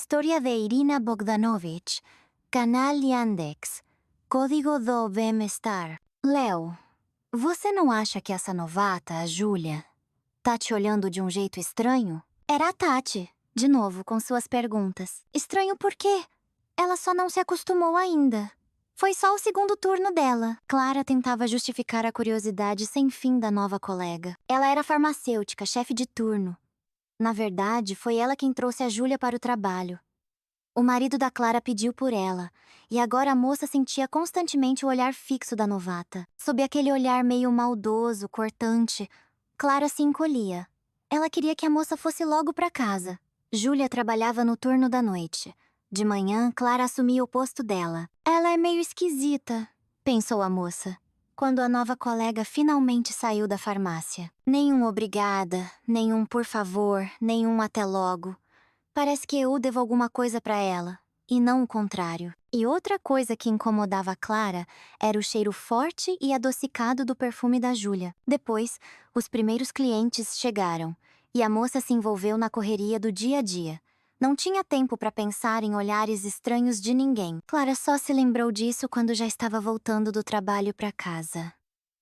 História de Irina Bogdanovich, canal Yandex, código do bem-estar. Léo, você não acha que essa novata, a Júlia, tá te olhando de um jeito estranho? Era a Tati, de novo, com suas perguntas. Estranho por quê? Ela só não se acostumou ainda. Foi só o segundo turno dela. Clara tentava justificar a curiosidade sem fim da nova colega. Ela era farmacêutica, chefe de turno. Na verdade, foi ela quem trouxe a Júlia para o trabalho. O marido da Clara pediu por ela, e agora a moça sentia constantemente o olhar fixo da novata. Sob aquele olhar meio maldoso, cortante, Clara se encolhia. Ela queria que a moça fosse logo para casa. Júlia trabalhava no turno da noite. De manhã, Clara assumia o posto dela. Ela é meio esquisita, pensou a moça, quando a nova colega finalmente saiu da farmácia. Nenhum obrigada, nenhum por favor, nenhum até logo. Parece que eu devo alguma coisa para ela, e não o contrário. E outra coisa que incomodava a Clara era o cheiro forte e adocicado do perfume da Júlia. Depois, os primeiros clientes chegaram, e a moça se envolveu na correria do dia a dia. Não tinha tempo para pensar em olhares estranhos de ninguém. Clara só se lembrou disso quando já estava voltando do trabalho para casa.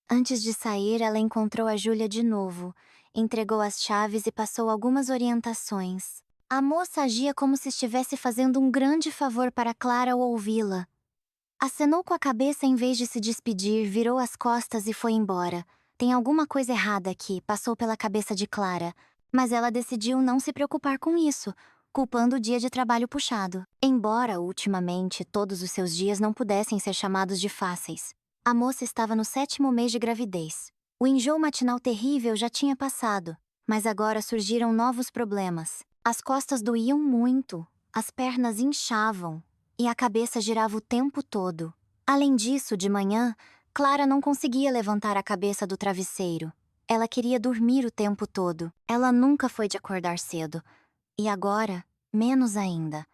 Antes de sair, ela encontrou a Júlia de novo, entregou as chaves e passou algumas orientações. A moça agia como se estivesse fazendo um grande favor para Clara ao ouvi-la. Acenou com a cabeça em vez de se despedir, virou as costas e foi embora. Tem alguma coisa errada aqui, passou pela cabeça de Clara, mas ela decidiu não se preocupar com isso, culpando o dia de trabalho puxado. Embora, ultimamente, todos os seus dias não pudessem ser chamados de fáceis. A moça estava no 7º mês de gravidez. O enjoo matinal terrível já tinha passado, mas agora surgiram novos problemas. As costas doíam muito, as pernas inchavam e a cabeça girava o tempo todo. Além disso, de manhã, Clara não conseguia levantar a cabeça do travesseiro. Ela queria dormir o tempo todo. Ela nunca foi de acordar cedo. E agora, menos ainda.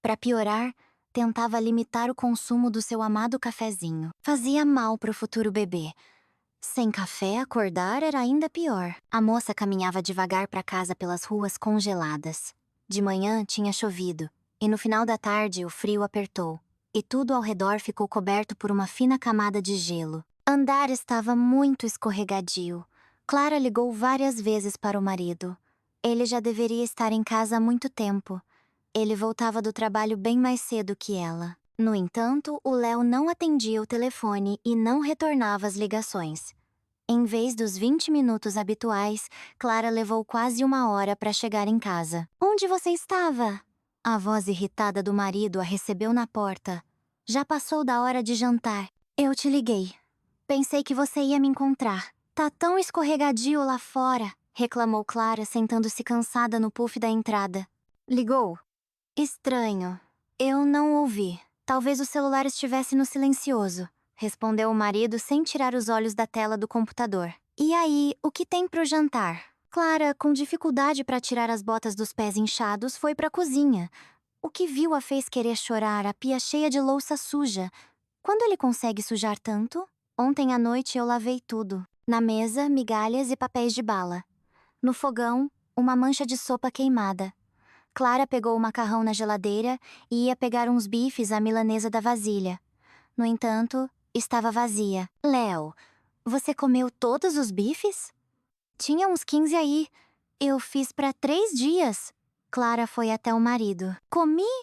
Para piorar, tentava limitar o consumo do seu amado cafezinho. Fazia mal para o futuro bebê. Sem café, acordar era ainda pior. A moça caminhava devagar para casa pelas ruas congeladas. De manhã tinha chovido, e no final da tarde o frio apertou, e tudo ao redor ficou coberto por uma fina camada de gelo. Andar estava muito escorregadio. Clara ligou várias vezes para o marido. Ele já deveria estar em casa há muito tempo. Ele voltava do trabalho bem mais cedo que ela. No entanto, o Léo não atendia o telefone e não retornava as ligações. Em vez dos 20 minutos habituais, Clara levou quase 1 hora para chegar em casa. "Onde você estava?" A voz irritada do marido a recebeu na porta. "Já passou da hora de jantar. Eu te liguei. Pensei que você ia me encontrar. Tá tão escorregadio lá fora", reclamou Clara, sentando-se cansada no puff da entrada. "Ligou?" "Estranho. Eu não ouvi. Talvez o celular estivesse no silencioso", respondeu o marido sem tirar os olhos da tela do computador. "E aí, o que tem pro jantar?" Clara, com dificuldade para tirar as botas dos pés inchados, foi para a cozinha. O que viu a fez querer chorar, a pia cheia de louça suja. Quando ele consegue sujar tanto? Ontem à noite eu lavei tudo. Na mesa, migalhas e papéis de bala. No fogão, uma mancha de sopa queimada. Clara pegou o macarrão na geladeira e ia pegar uns bifes à milanesa da vasilha. No entanto, estava vazia. "Léo, você comeu todos os bifes?" "Tinha uns 15 aí. Eu fiz para 3 dias." Clara foi até o marido. "Comi?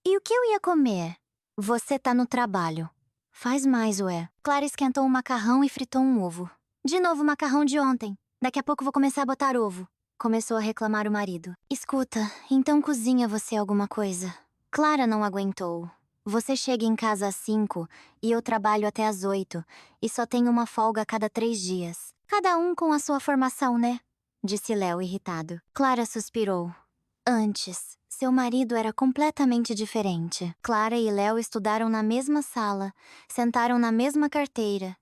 E o que eu ia comer?" "Você tá no trabalho." "Faz mais, ué." Clara esquentou um macarrão e fritou um ovo. "De novo o macarrão de ontem. Daqui a pouco vou começar a botar ovo." Começou a reclamar o marido. "Escuta, então cozinha você alguma coisa." Clara não aguentou. "Você chega em casa às 5 e eu trabalho até às 8 e só tenho uma folga a cada 3 dias. Cada um com a sua formação, né?" disse Léo irritado. Clara suspirou. Antes, seu marido era completamente diferente. Clara e Léo estudaram na mesma sala, sentaram na mesma carteira.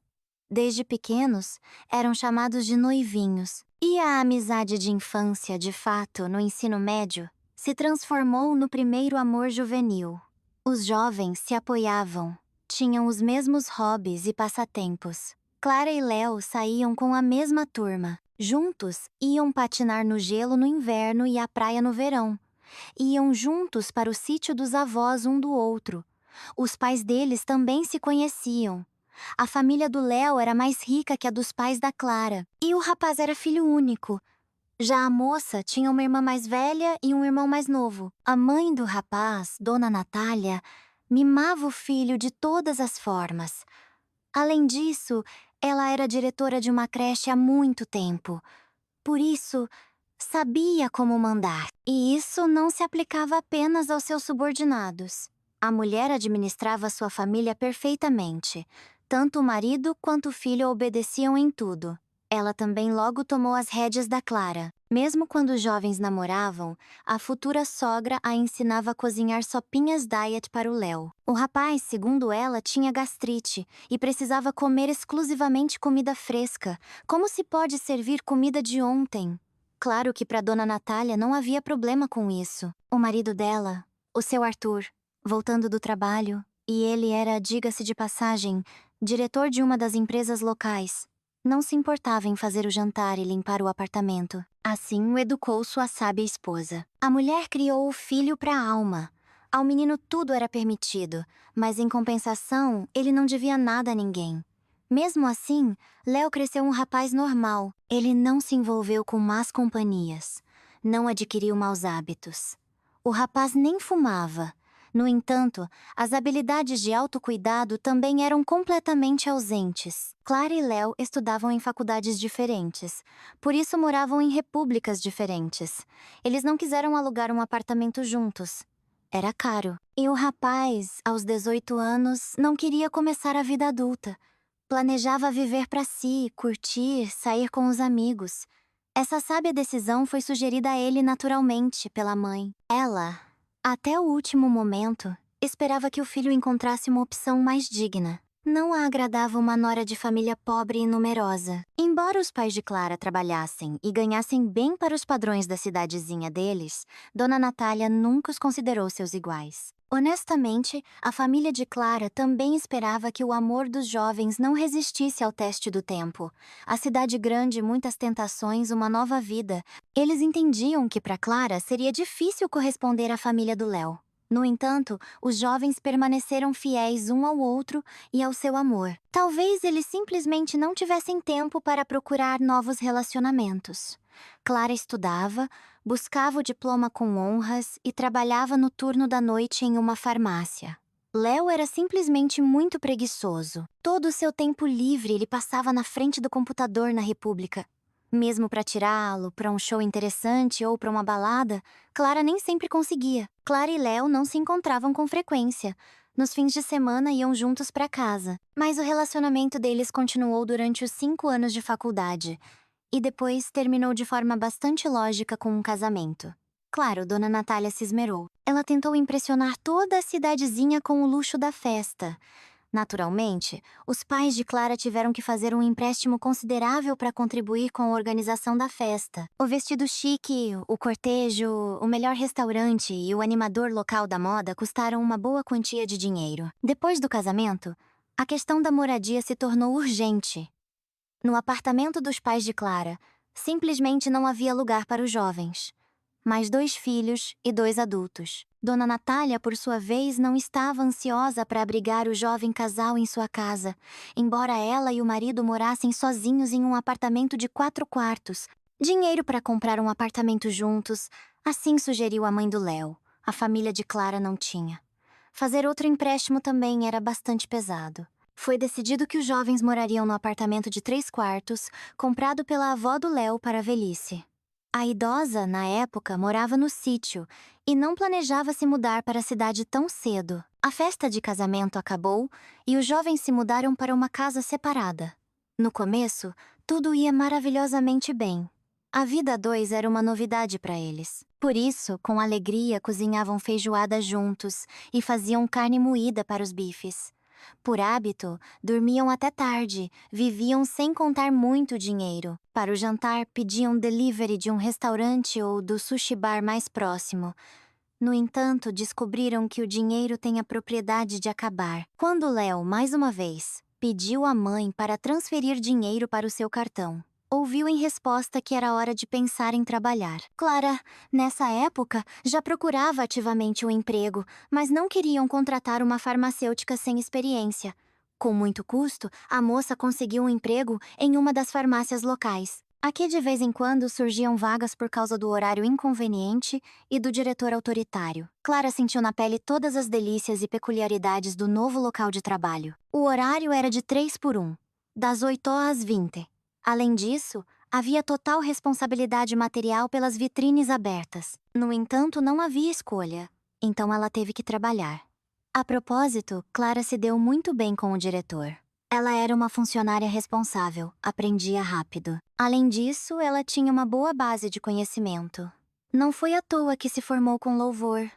Desde pequenos, eram chamados de noivinhos. E a amizade de infância, de fato, no ensino médio, se transformou no primeiro amor juvenil. Os jovens se apoiavam, tinham os mesmos hobbies e passatempos. Clara e Léo saíam com a mesma turma. Juntos, iam patinar no gelo no inverno e à praia no verão. e iam juntos para o sítio dos avós um do outro. Os pais deles também se conheciam. A família do Léo era mais rica que a dos pais da Clara, e o rapaz era filho único. Já a moça tinha uma irmã mais velha e um irmão mais novo. A mãe do rapaz, Dona Natália, mimava o filho de todas as formas. Além disso, ela era diretora de uma creche há muito tempo. Por isso, sabia como mandar. E isso não se aplicava apenas aos seus subordinados. A mulher administrava sua família perfeitamente. Tanto o marido quanto o filho obedeciam em tudo. Ela também logo tomou as rédeas da Clara. Mesmo quando os jovens namoravam, a futura sogra a ensinava a cozinhar sopinhas diet para o Léo. O rapaz, segundo ela, tinha gastrite e precisava comer exclusivamente comida fresca. Como se pode servir comida de ontem? Claro que para Dona Natália não havia problema com isso. O marido dela, o seu Arthur, voltando do trabalho, e ele era, diga-se de passagem, diretor de uma das empresas locais. Não se importava em fazer o jantar e limpar o apartamento. Assim o educou sua sábia esposa. A mulher criou o filho para a alma. Ao menino tudo era permitido, mas em compensação, ele não devia nada a ninguém. Mesmo assim, Léo cresceu um rapaz normal. Ele não se envolveu com más companhias. Não adquiriu maus hábitos. O rapaz nem fumava. No entanto, as habilidades de autocuidado também eram completamente ausentes. Clara e Léo estudavam em faculdades diferentes, por isso moravam em repúblicas diferentes. Eles não quiseram alugar um apartamento juntos. Era caro. E o rapaz, aos 18 anos, não queria começar a vida adulta. Planejava viver para si, curtir, sair com os amigos. Essa sábia decisão foi sugerida a ele naturalmente pela mãe. Ela, até o último momento, esperava que o filho encontrasse uma opção mais digna. Não a agradava uma nora de família pobre e numerosa. Embora os pais de Clara trabalhassem e ganhassem bem para os padrões da cidadezinha deles, Dona Natália nunca os considerou seus iguais. Honestamente, a família de Clara também esperava que o amor dos jovens não resistisse ao teste do tempo. A cidade grande, muitas tentações, uma nova vida. Eles entendiam que para Clara seria difícil corresponder à família do Léo. No entanto, os jovens permaneceram fiéis um ao outro e ao seu amor. Talvez eles simplesmente não tivessem tempo para procurar novos relacionamentos. Clara estudava, buscava o diploma com honras e trabalhava no turno da noite em uma farmácia. Léo era simplesmente muito preguiçoso. Todo o seu tempo livre ele passava na frente do computador na República. Mesmo para tirá-lo para um show interessante ou para uma balada, Clara nem sempre conseguia. Clara e Léo não se encontravam com frequência. Nos fins de semana iam juntos para casa. Mas o relacionamento deles continuou durante os 5 anos de faculdade. E depois terminou de forma bastante lógica com um casamento. Claro, Dona Natália se esmerou. Ela tentou impressionar toda a cidadezinha com o luxo da festa. Naturalmente, os pais de Clara tiveram que fazer um empréstimo considerável para contribuir com a organização da festa. O vestido chique, o cortejo, o melhor restaurante e o animador local da moda custaram uma boa quantia de dinheiro. Depois do casamento, a questão da moradia se tornou urgente. No apartamento dos pais de Clara, simplesmente não havia lugar para os jovens. Mais 2 filhos e 2 adultos. Dona Natália, por sua vez, não estava ansiosa para abrigar o jovem casal em sua casa, embora ela e o marido morassem sozinhos em um apartamento de 4 quartos. Dinheiro para comprar um apartamento juntos, assim sugeriu a mãe do Léo. A família de Clara não tinha. Fazer outro empréstimo também era bastante pesado. Foi decidido que os jovens morariam no apartamento de 3 quartos, comprado pela avó do Léo para a velhice. A idosa, na época, morava no sítio e não planejava se mudar para a cidade tão cedo. A festa de casamento acabou e os jovens se mudaram para uma casa separada. No começo, tudo ia maravilhosamente bem. A vida a dois era uma novidade para eles. Por isso, com alegria, cozinhavam feijoada juntos e faziam carne moída para os bifes. Por hábito, dormiam até tarde, viviam sem contar muito dinheiro. Para o jantar, pediam delivery de um restaurante ou do sushi bar mais próximo. No entanto, descobriram que o dinheiro tem a propriedade de acabar. Quando Léo, mais uma vez, pediu à mãe para transferir dinheiro para o seu cartão, ouviu em resposta que era hora de pensar em trabalhar. Clara, nessa época, já procurava ativamente um emprego, mas não queriam contratar uma farmacêutica sem experiência. Com muito custo, a moça conseguiu um emprego em uma das farmácias locais. Aqui de vez em quando surgiam vagas por causa do horário inconveniente e do diretor autoritário. Clara sentiu na pele todas as delícias e peculiaridades do novo local de trabalho. O horário era de 3 por 1, das 8 às 20. Além disso, havia total responsabilidade material pelas vitrines abertas. No entanto, não havia escolha, então ela teve que trabalhar. A propósito, Clara se deu muito bem com o diretor. Ela era uma funcionária responsável, aprendia rápido. Além disso, ela tinha uma boa base de conhecimento. Não foi à toa que se formou com louvor.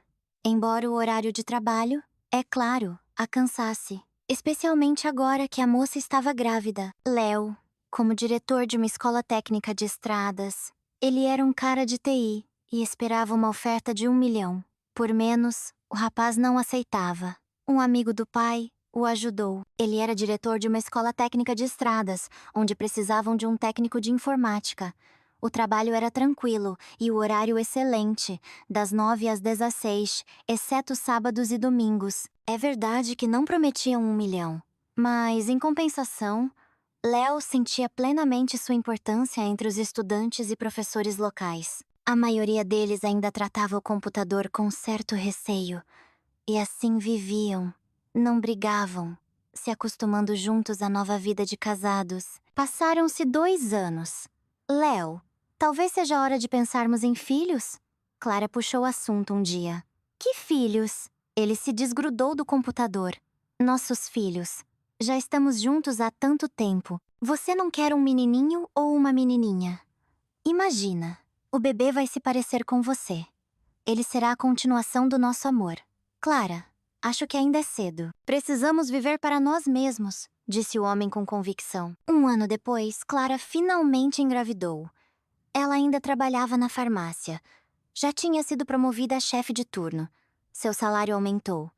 Embora o horário de trabalho, é claro, a cansasse. Especialmente agora que a moça estava grávida. Léo, como diretor de uma escola técnica de estradas, ele era um cara de TI e esperava uma oferta de 1 milhão. Por menos, o rapaz não aceitava. Um amigo do pai o ajudou. Ele era diretor de uma escola técnica de estradas, onde precisavam de um técnico de informática. O trabalho era tranquilo e o horário excelente, das 9 às 16, exceto sábados e domingos. É verdade que não prometiam 1 milhão, mas, em compensação, Léo sentia plenamente sua importância entre os estudantes e professores locais. A maioria deles ainda tratava o computador com certo receio, e assim viviam. Não brigavam, se acostumando juntos à nova vida de casados. Passaram-se 2 anos. Léo, talvez seja hora de pensarmos em filhos? Clara puxou o assunto um dia. Que filhos? Ele se desgrudou do computador. Nossos filhos. Já estamos juntos há tanto tempo. Você não quer um menininho ou uma menininha? Imagina, o bebê vai se parecer com você. Ele será a continuação do nosso amor. Clara, acho que ainda é cedo. Precisamos viver para nós mesmos, disse o homem com convicção. 1 ano depois, Clara finalmente engravidou. Ela ainda trabalhava na farmácia. Já tinha sido promovida a chefe de turno. Seu salário aumentou.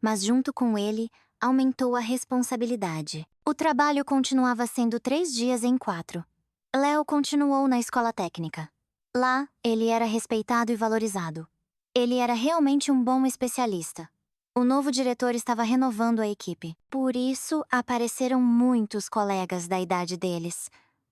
Mas junto com ele, aumentou a responsabilidade. O trabalho continuava sendo 3 dias em 4. Léo continuou na escola técnica. Lá, ele era respeitado e valorizado. Ele era realmente um bom especialista. O novo diretor estava renovando a equipe. Por isso, apareceram muitos colegas da idade deles.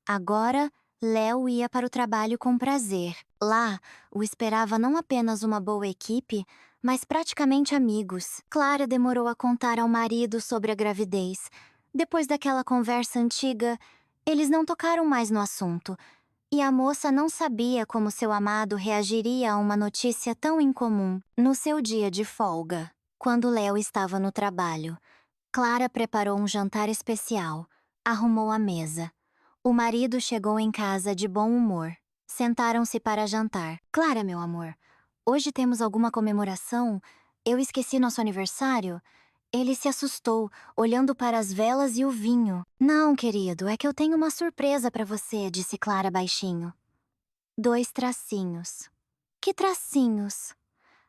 Agora, Léo ia para o trabalho com prazer. Lá, o esperava não apenas uma boa equipe, mas praticamente amigos. Clara demorou a contar ao marido sobre a gravidez. Depois daquela conversa antiga, eles não tocaram mais no assunto. E a moça não sabia como seu amado reagiria a uma notícia tão incomum. No seu dia de folga, quando Léo estava no trabalho, Clara preparou um jantar especial, arrumou a mesa. O marido chegou em casa de bom humor. Sentaram-se para jantar. Clara, meu amor, hoje temos alguma comemoração? Eu esqueci nosso aniversário? Ele se assustou, olhando para as velas e o vinho. Não, querido, é que eu tenho uma surpresa para você, disse Clara baixinho. 2 tracinhos. Que tracinhos?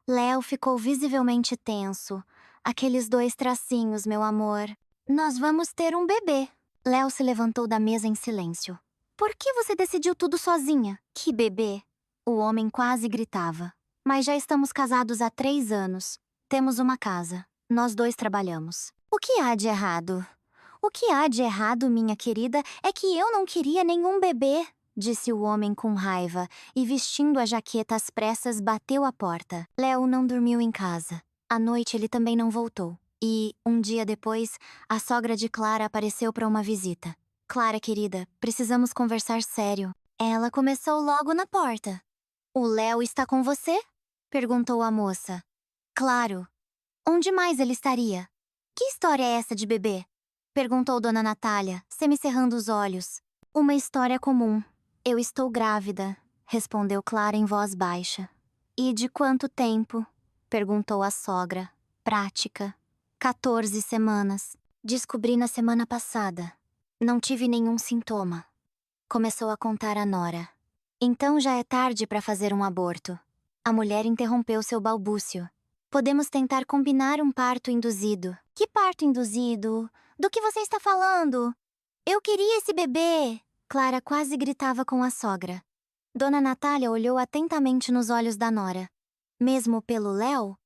Léo ficou visivelmente tenso. Aqueles 2 tracinhos, meu amor. Nós vamos ter um bebê. Léo se levantou da mesa em silêncio. Por que você decidiu tudo sozinha? Que bebê? O homem quase gritava. Mas já estamos casados há 3 anos. Temos uma casa. Nós 2 trabalhamos. O que há de errado? O que há de errado, minha querida, é que eu não queria nenhum bebê, disse o homem com raiva, e vestindo a jaqueta às pressas bateu à porta. Léo não dormiu em casa. À noite ele também não voltou. E, um dia depois, a sogra de Clara apareceu para uma visita. Clara, querida, precisamos conversar sério. Ela começou logo na porta. O Léo está com você? Perguntou a moça. Claro. Onde mais ele estaria? Que história é essa de bebê? Perguntou Dona Natália, semicerrando os olhos. Uma história comum. Eu estou grávida, respondeu Clara em voz baixa. E de quanto tempo? Perguntou a sogra. Prática. 14 semanas. Descobri na semana passada. Não tive nenhum sintoma. Começou a contar a nora. Então já é tarde para fazer um aborto. A mulher interrompeu seu balbúcio. Podemos tentar combinar um parto induzido. Que parto induzido? Do que você está falando? Eu queria esse bebê! Clara quase gritava com a sogra. Dona Natália olhou atentamente nos olhos da nora. Mesmo pelo Léo?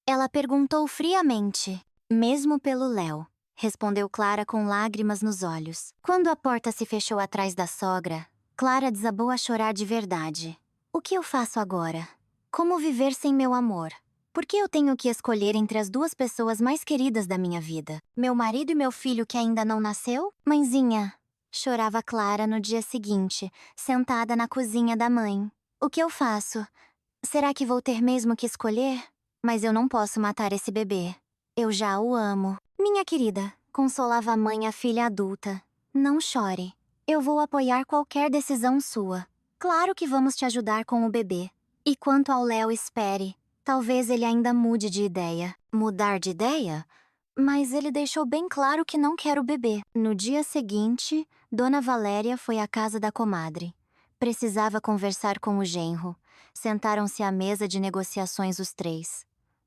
Ela perguntou friamente. Mesmo pelo Léo, respondeu Clara com lágrimas nos olhos. Quando a porta se fechou atrás da sogra, Clara desabou a chorar de verdade. O que eu faço agora? Como viver sem meu amor? Por que eu tenho que escolher entre as duas pessoas mais queridas da minha vida? Meu marido e meu filho que ainda não nasceu? Mãezinha, chorava Clara no dia seguinte, sentada na cozinha da mãe. O que eu faço? Será que vou ter mesmo que escolher? Mas eu não posso matar esse bebê. Eu já o amo. Minha querida, consolava a mãe a filha adulta. Não chore. Eu vou apoiar qualquer decisão sua. Claro que vamos te ajudar com o bebê. E quanto ao Léo, espere. Talvez ele ainda mude de ideia. Mudar de ideia? Mas ele deixou bem claro que não quer o bebê. No dia seguinte, Dona Valéria foi à casa da comadre. Precisava conversar com o genro. Sentaram-se à mesa de negociações os três.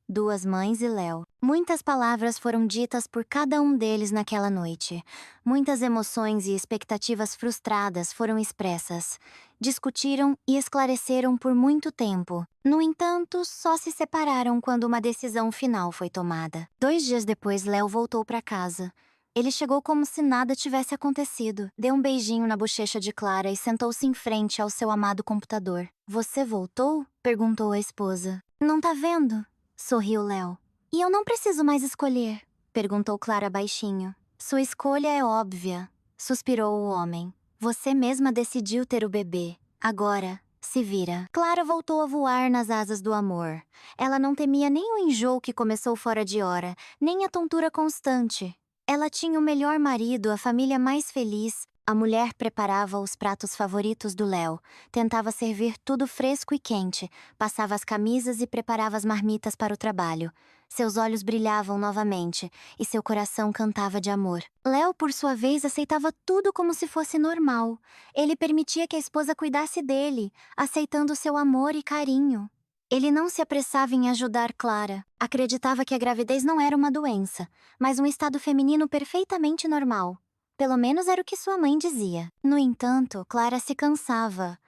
Duas mães e Léo. Muitas palavras foram ditas por cada um deles naquela noite. Muitas emoções e expectativas frustradas foram expressas. Discutiram e esclareceram por muito tempo. No entanto, só se separaram quando uma decisão final foi tomada. 2 dias depois, Léo voltou para casa. Ele chegou como se nada tivesse acontecido. Deu um beijinho na bochecha de Clara e sentou-se em frente ao seu amado computador. Você voltou? Perguntou a esposa. Não tá vendo? Sorriu Léo. E eu não preciso mais escolher? Perguntou Clara baixinho. Sua escolha é óbvia, suspirou o homem. Você mesma decidiu ter o bebê. Agora, se vira. Clara voltou a voar nas asas do amor. Ela não temia nem o enjoo que começou fora de hora, nem a tontura constante. Ela tinha o melhor marido, a família mais feliz. A mulher preparava os pratos favoritos do Léo, tentava servir tudo fresco e quente, passava as camisas e preparava as marmitas para o trabalho. Seus olhos brilhavam novamente e seu coração cantava de amor. Léo, por sua vez, aceitava tudo como se fosse normal. Ele permitia que a esposa cuidasse dele, aceitando seu amor e carinho. Ele não se apressava em ajudar Clara. Acreditava que a gravidez não era uma doença, mas um estado feminino perfeitamente normal. Pelo menos era o que sua mãe dizia. No entanto, Clara se cansava.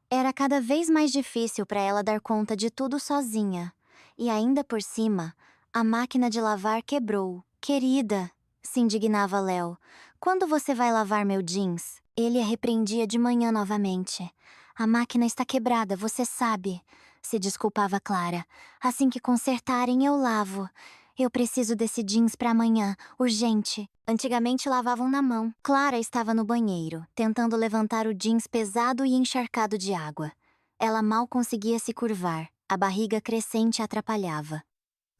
Era cada vez mais difícil para ela dar conta de tudo sozinha. E ainda por cima, a máquina de lavar quebrou. Querida, se indignava Léo, quando você vai lavar meu jeans? Ele a repreendia de manhã novamente. A máquina está quebrada, você sabe, se desculpava Clara. Assim que consertarem, eu lavo. Eu preciso desse jeans para amanhã, urgente. Antigamente lavavam na mão. Clara estava no banheiro, tentando levantar o jeans pesado e encharcado de água. Ela mal conseguia se curvar, a barriga crescente a atrapalhava.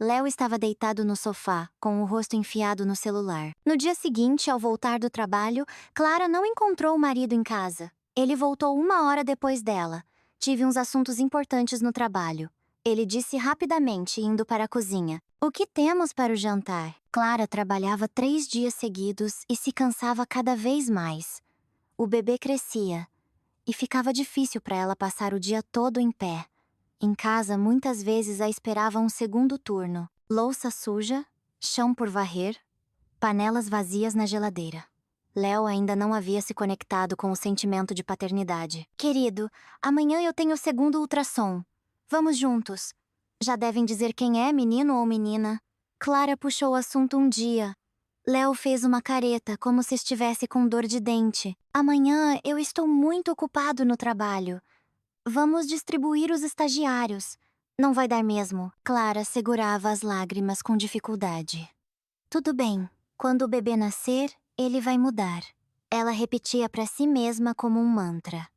Léo estava deitado no sofá, com o rosto enfiado no celular. No dia seguinte, ao voltar do trabalho, Clara não encontrou o marido em casa. Ele voltou 1 hora depois dela. Tive uns assuntos importantes no trabalho. Ele disse rapidamente, indo para a cozinha. O que temos para o jantar? Clara trabalhava 3 dias seguidos e se cansava cada vez mais. O bebê crescia e ficava difícil para ela passar o dia todo em pé. Em casa, muitas vezes a esperava um segundo turno. Louça suja, chão por varrer, panelas vazias na geladeira. Léo ainda não havia se conectado com o sentimento de paternidade. Querido, amanhã eu tenho o segundo ultrassom. Vamos juntos. Já devem dizer quem é, menino ou menina. Clara puxou o assunto um dia. Léo fez uma careta, como se estivesse com dor de dente. Amanhã eu estou muito ocupado no trabalho. Vamos distribuir os estagiários. Não vai dar mesmo. Clara segurava as lágrimas com dificuldade. Tudo bem. Quando o bebê nascer, ele vai mudar. Ela repetia para si mesma como um mantra.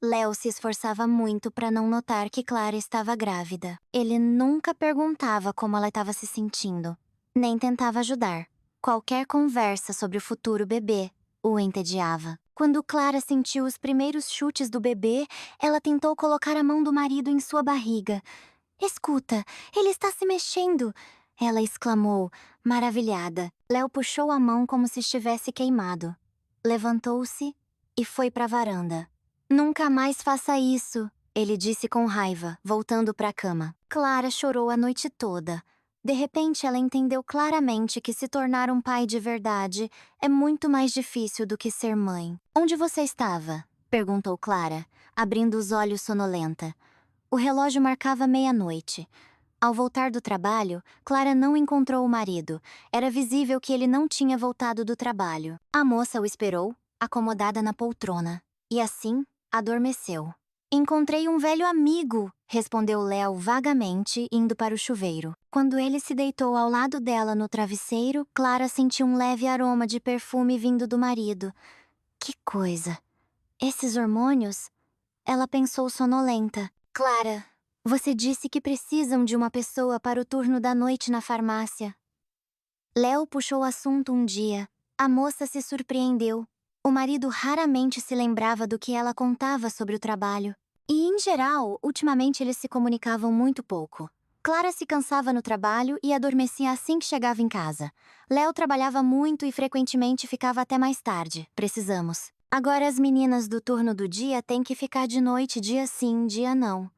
Léo se esforçava muito para não notar que Clara estava grávida. Ele nunca perguntava como ela estava se sentindo, nem tentava ajudar. Qualquer conversa sobre o futuro bebê o entediava. Quando Clara sentiu os primeiros chutes do bebê, ela tentou colocar a mão do marido em sua barriga. Escuta, ele está se mexendo! Ela exclamou, maravilhada. Léo puxou a mão como se estivesse queimado. Levantou-se e foi para a varanda. Nunca mais faça isso, ele disse com raiva, voltando para a cama. Clara chorou a noite toda. De repente, ela entendeu claramente que se tornar um pai de verdade é muito mais difícil do que ser mãe. Onde você estava? Perguntou Clara, abrindo os olhos sonolenta. O relógio marcava meia-noite. Ao voltar do trabalho, Clara não encontrou o marido. Era visível que ele não tinha voltado do trabalho. A moça o esperou, acomodada na poltrona. E assim, adormeceu. Encontrei um velho amigo, respondeu Léo vagamente, indo para o chuveiro. Quando ele se deitou ao lado dela no travesseiro, Clara sentiu um leve aroma de perfume vindo do marido. Que coisa! Esses hormônios? Ela pensou sonolenta. Clara, você disse que precisam de uma pessoa para o turno da noite na farmácia. Léo puxou o assunto um dia. A moça se surpreendeu. O marido raramente se lembrava do que ela contava sobre o trabalho. E, em geral, ultimamente eles se comunicavam muito pouco. Clara se cansava no trabalho e adormecia assim que chegava em casa. Léo trabalhava muito e frequentemente ficava até mais tarde. Precisamos. Agora as meninas do turno do dia têm que ficar de noite dia sim, dia não.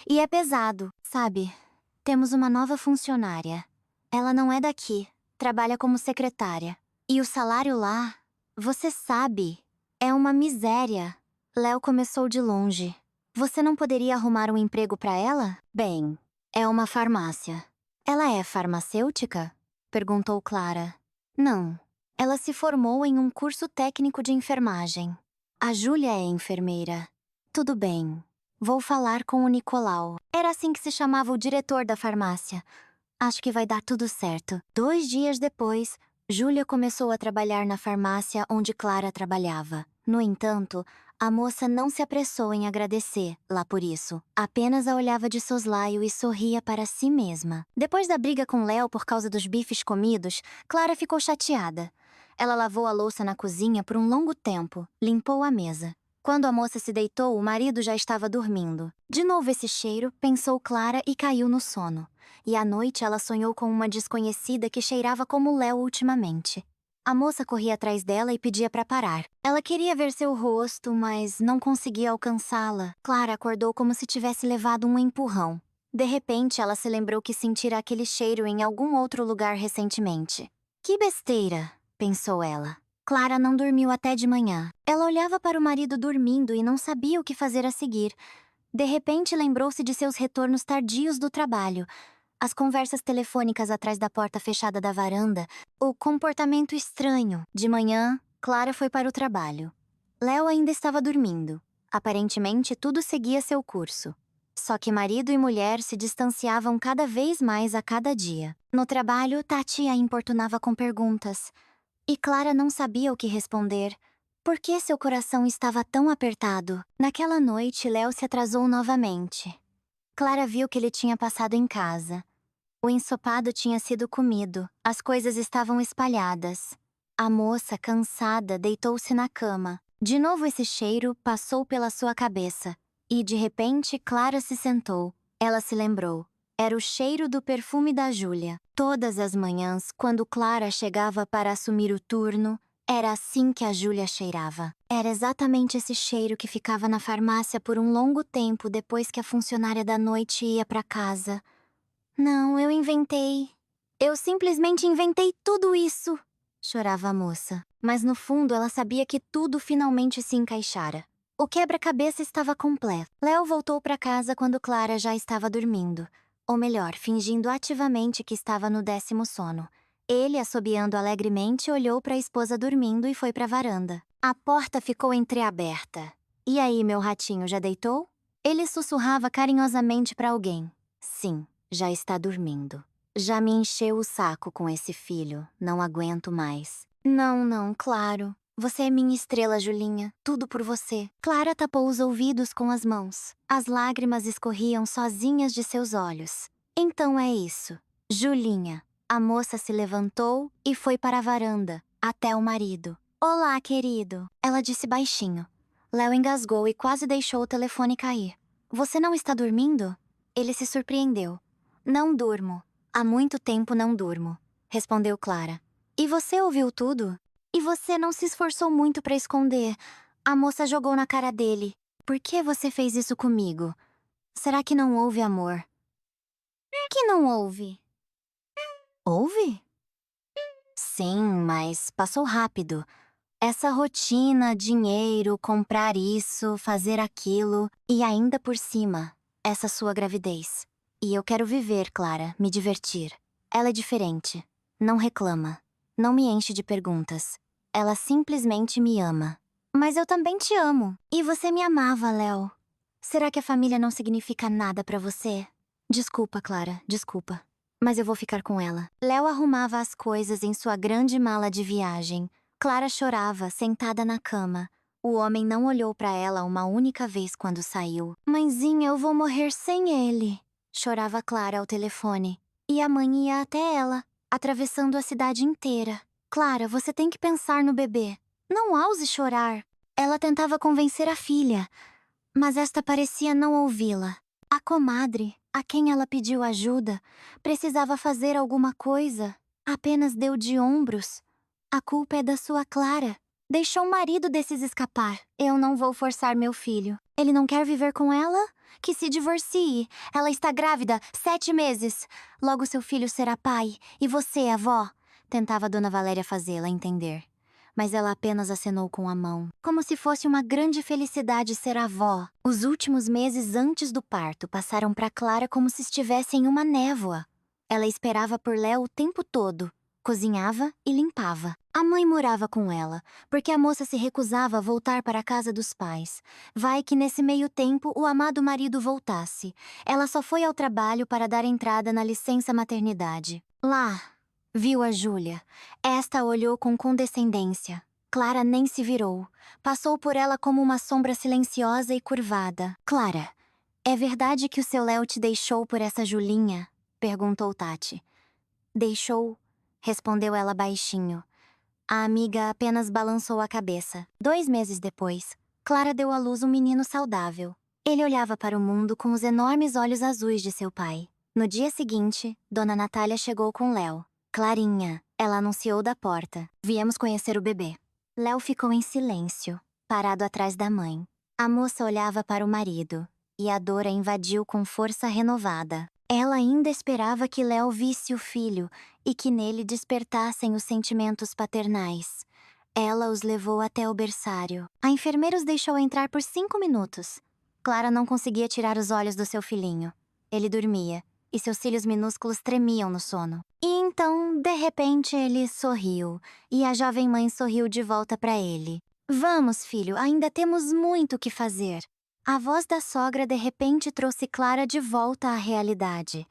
E é pesado, sabe? Temos uma nova funcionária. Ela não é daqui, trabalha como secretária. E o salário lá, você sabe, é uma miséria. Léo começou de longe. Você não poderia arrumar um emprego para ela? Bem, é uma farmácia. Ela é farmacêutica? Perguntou Clara. Não. Ela se formou em um curso técnico de enfermagem. A Júlia é enfermeira. Tudo bem. Vou falar com o Nicolau. Era assim que se chamava o diretor da farmácia. Acho que vai dar tudo certo. 2 dias depois, Júlia começou a trabalhar na farmácia onde Clara trabalhava. No entanto, a moça não se apressou em agradecer lá por isso. Apenas a olhava de soslaio e sorria para si mesma. Depois da briga com Léo por causa dos bifes comidos, Clara ficou chateada. Ela lavou a louça na cozinha por um longo tempo, limpou a mesa. Quando a moça se deitou, o marido já estava dormindo. De novo esse cheiro, pensou Clara e caiu no sono. E à noite ela sonhou com uma desconhecida que cheirava como Léo ultimamente. A moça corria atrás dela e pedia para parar. Ela queria ver seu rosto, mas não conseguia alcançá-la. Clara acordou como se tivesse levado um empurrão. De repente, ela se lembrou que sentira aquele cheiro em algum outro lugar recentemente. Que besteira, pensou ela. Clara não dormiu até de manhã. Ela olhava para o marido dormindo e não sabia o que fazer a seguir. De repente, lembrou-se de seus retornos tardios do trabalho. As conversas telefônicas atrás da porta fechada da varanda, o comportamento estranho. De manhã, Clara foi para o trabalho. Léo ainda estava dormindo. Aparentemente, tudo seguia seu curso. Só que marido e mulher se distanciavam cada vez mais a cada dia. No trabalho, Tati a importunava com perguntas. E Clara não sabia o que responder. Por que seu coração estava tão apertado? Naquela noite, Léo se atrasou novamente. Clara viu que ele tinha passado em casa. O ensopado tinha sido comido, as coisas estavam espalhadas. A moça, cansada, deitou-se na cama. De novo esse cheiro passou pela sua cabeça. E, de repente, Clara se sentou. Ela se lembrou. Era o cheiro do perfume da Júlia. Todas as manhãs, quando Clara chegava para assumir o turno, era assim que a Júlia cheirava. Era exatamente esse cheiro que ficava na farmácia por um longo tempo depois que a funcionária da noite ia para casa. Não, eu inventei. Eu simplesmente inventei tudo isso, chorava a moça. Mas no fundo ela sabia que tudo finalmente se encaixara. O quebra-cabeça estava completo. Léo voltou para casa quando Clara já estava dormindo. Ou melhor, fingindo ativamente que estava no 10º sono. Ele, assobiando alegremente, olhou para a esposa dormindo e foi para a varanda. A porta ficou entreaberta. E aí, meu ratinho, já deitou? Ele sussurrava carinhosamente para alguém. Sim, já está dormindo. Já me encheu o saco com esse filho, não aguento mais. Não, claro. Você é minha estrela, Julinha. Tudo por você. Clara tapou os ouvidos com as mãos. As lágrimas escorriam sozinhas de seus olhos. Então é isso. Julinha. A moça se levantou e foi para a varanda, até o marido. Olá, querido. Ela disse baixinho. Léo engasgou e quase deixou o telefone cair. Você não está dormindo? Ele se surpreendeu. Não durmo. Há muito tempo não durmo, respondeu Clara. E você ouviu tudo? E você não se esforçou muito para esconder. A moça jogou na cara dele. Por que você fez isso comigo? Será que não houve amor? Que não houve? Houve? Sim, mas passou rápido. Essa rotina, dinheiro, comprar isso, fazer aquilo e ainda por cima, essa sua gravidez. E eu quero viver, Clara, me divertir. Ela é diferente. Não reclama. Não me enche de perguntas. Ela simplesmente me ama. Mas eu também te amo. E você me amava, Léo. Será que a família não significa nada pra você? Desculpa, Clara, desculpa. Mas eu vou ficar com ela. Léo arrumava as coisas em sua grande mala de viagem. Clara chorava, sentada na cama. O homem não olhou para ela uma única vez quando saiu. Mãezinha, eu vou morrer sem ele. Chorava Clara ao telefone. E a mãe ia até ela, atravessando a cidade inteira. Clara, você tem que pensar no bebê. Não ouse chorar. Ela tentava convencer a filha, mas esta parecia não ouvi-la. A comadre, a quem ela pediu ajuda, precisava fazer alguma coisa. Apenas deu de ombros. A culpa é da sua Clara. Deixou o marido desses escapar. Eu não vou forçar meu filho. Ele não quer viver com ela? Que se divorcie. Ela está grávida, 7 meses. Logo seu filho será pai. E você, avó? Tentava Dona Valéria fazê-la entender. Mas ela apenas acenou com a mão, como se fosse uma grande felicidade ser avó. Os últimos meses antes do parto passaram para Clara como se estivesse em uma névoa. Ela esperava por Léo o tempo todo. Cozinhava e limpava. A mãe morava com ela, porque a moça se recusava a voltar para a casa dos pais. Vai que nesse meio tempo o amado marido voltasse. Ela só foi ao trabalho para dar entrada na licença maternidade. Lá, viu a Júlia. Esta olhou com condescendência. Clara nem se virou. Passou por ela como uma sombra silenciosa e curvada. Clara, é verdade que o seu Léo te deixou por essa Julinha? Perguntou Tati. Deixou, respondeu ela baixinho. A amiga apenas balançou a cabeça. 2 meses depois, Clara deu à luz um menino saudável. Ele olhava para o mundo com os enormes olhos azuis de seu pai. No dia seguinte, Dona Natália chegou com Léo. Clarinha, ela anunciou da porta. Viemos conhecer o bebê. Léo ficou em silêncio, parado atrás da mãe. A moça olhava para o marido, e a dor a invadiu com força renovada. Ela ainda esperava que Léo visse o filho e que nele despertassem os sentimentos paternais. Ela os levou até o berçário. A enfermeira os deixou entrar por 5 minutos. Clara não conseguia tirar os olhos do seu filhinho. Ele dormia, e seus cílios minúsculos tremiam no sono. E então, de repente, ele sorriu, e a jovem mãe sorriu de volta para ele. Vamos, filho, ainda temos muito o que fazer. A voz da sogra de repente trouxe Clara de volta à realidade.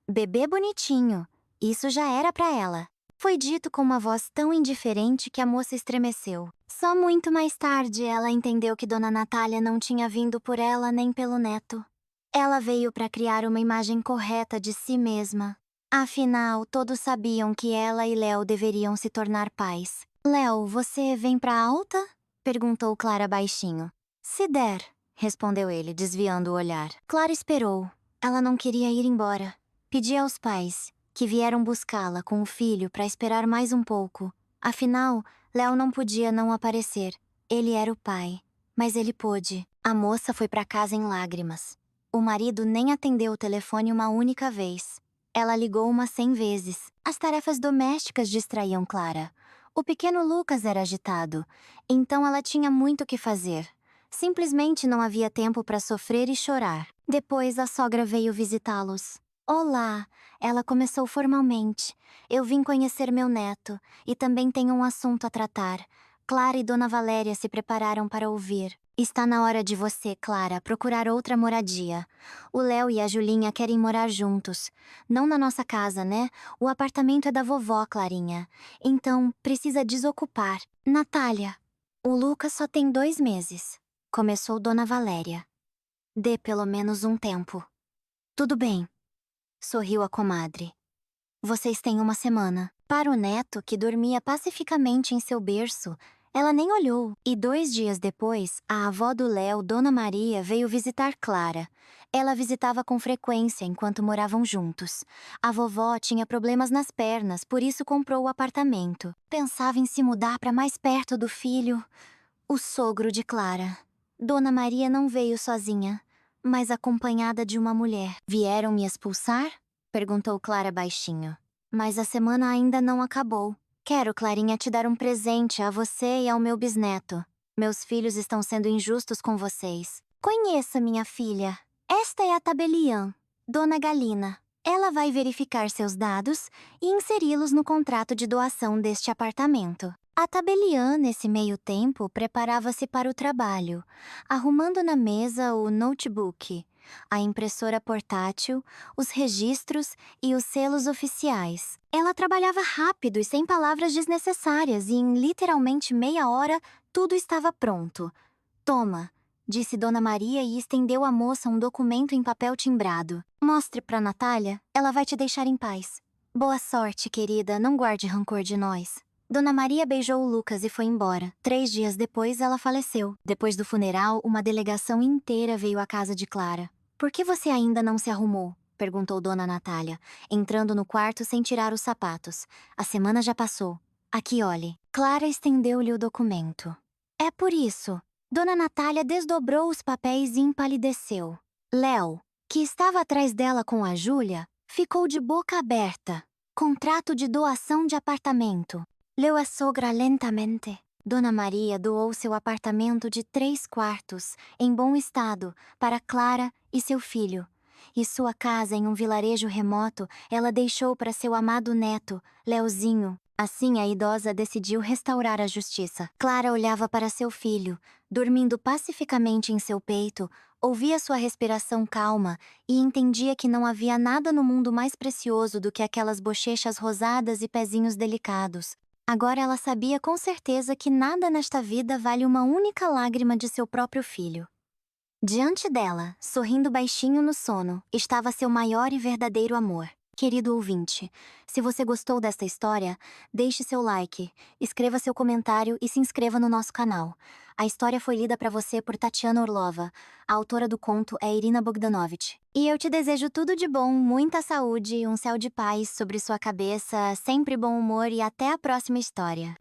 Bebê bonitinho, isso já era para ela. Foi dito com uma voz tão indiferente que a moça estremeceu. Só muito mais tarde ela entendeu que Dona Natália não tinha vindo por ela nem pelo neto. Ela veio para criar uma imagem correta de si mesma. Afinal, todos sabiam que ela e Léo deveriam se tornar pais. Léo, você vem pra alta? Perguntou Clara baixinho. Se der, respondeu ele, desviando o olhar. Clara esperou. Ela não queria ir embora. Pedia aos pais, que vieram buscá-la com o filho para esperar mais um pouco. Afinal, Léo não podia não aparecer. Ele era o pai. Mas ele pôde. A moça foi para casa em lágrimas. O marido nem atendeu o telefone uma única vez. Ela ligou umas 100 vezes. As tarefas domésticas distraíam Clara. O pequeno Lucas era agitado, então ela tinha muito o que fazer. Simplesmente não havia tempo para sofrer e chorar. Depois a sogra veio visitá-los. Olá, ela começou formalmente. Eu vim conhecer meu neto e também tenho um assunto a tratar. Clara e Dona Valéria se prepararam para ouvir. Está na hora de você, Clara, procurar outra moradia. O Léo e a Julinha querem morar juntos. Não na nossa casa, né? O apartamento é da vovó, Clarinha. Então, precisa desocupar. Natália, o Lucas só tem 2 meses. Começou Dona Valéria. Dê pelo menos um tempo. Tudo bem, sorriu a comadre. Vocês têm uma semana. Para o neto, que dormia pacificamente em seu berço, ela nem olhou. E 2 dias depois, a avó do Léo, Dona Maria, veio visitar Clara. Ela visitava com frequência enquanto moravam juntos. A vovó tinha problemas nas pernas, por isso comprou o apartamento. Pensava em se mudar para mais perto do filho. O sogro de Clara. Dona Maria não veio sozinha, mas acompanhada de uma mulher. Vieram me expulsar? Perguntou Clara baixinho. Mas a semana ainda não acabou. Quero, Clarinha, te dar um presente a você e ao meu bisneto. Meus filhos estão sendo injustos com vocês. Conheça, minha filha. Esta é a tabeliã, Dona Galina. Ela vai verificar seus dados e inseri-los no contrato de doação deste apartamento. A tabeliã, nesse meio tempo, preparava-se para o trabalho, arrumando na mesa o notebook, a impressora portátil, os registros e os selos oficiais. Ela trabalhava rápido e sem palavras desnecessárias e em literalmente meia hora tudo estava pronto. Toma, disse Dona Maria e estendeu à moça um documento em papel timbrado. Mostre para Natália, ela vai te deixar em paz. Boa sorte, querida, não guarde rancor de nós. Dona Maria beijou o Lucas e foi embora. 3 dias depois, ela faleceu. Depois do funeral, uma delegação inteira veio à casa de Clara. Por que você ainda não se arrumou? Perguntou Dona Natália, entrando no quarto sem tirar os sapatos. A semana já passou. Aqui, olhe. Clara estendeu-lhe o documento. É por isso. Dona Natália desdobrou os papéis e empalideceu. Léo, que estava atrás dela com a Júlia, ficou de boca aberta. Contrato de doação de apartamento. Leu a sogra lentamente. Dona Maria doou seu apartamento de 3 quartos, em bom estado, para Clara e seu filho. E sua casa em um vilarejo remoto ela deixou para seu amado neto, Leozinho. Assim, a idosa decidiu restaurar a justiça. Clara olhava para seu filho, dormindo pacificamente em seu peito, ouvia sua respiração calma e entendia que não havia nada no mundo mais precioso do que aquelas bochechas rosadas e pezinhos delicados. Agora ela sabia com certeza que nada nesta vida vale uma única lágrima de seu próprio filho. Diante dela, sorrindo baixinho no sono, estava seu maior e verdadeiro amor. Querido ouvinte, se você gostou desta história, deixe seu like, escreva seu comentário e se inscreva no nosso canal. A história foi lida para você por Tatiana Orlova. A autora do conto é Irina Bogdanovich. E eu te desejo tudo de bom, muita saúde, um céu de paz sobre sua cabeça, sempre bom humor e até a próxima história.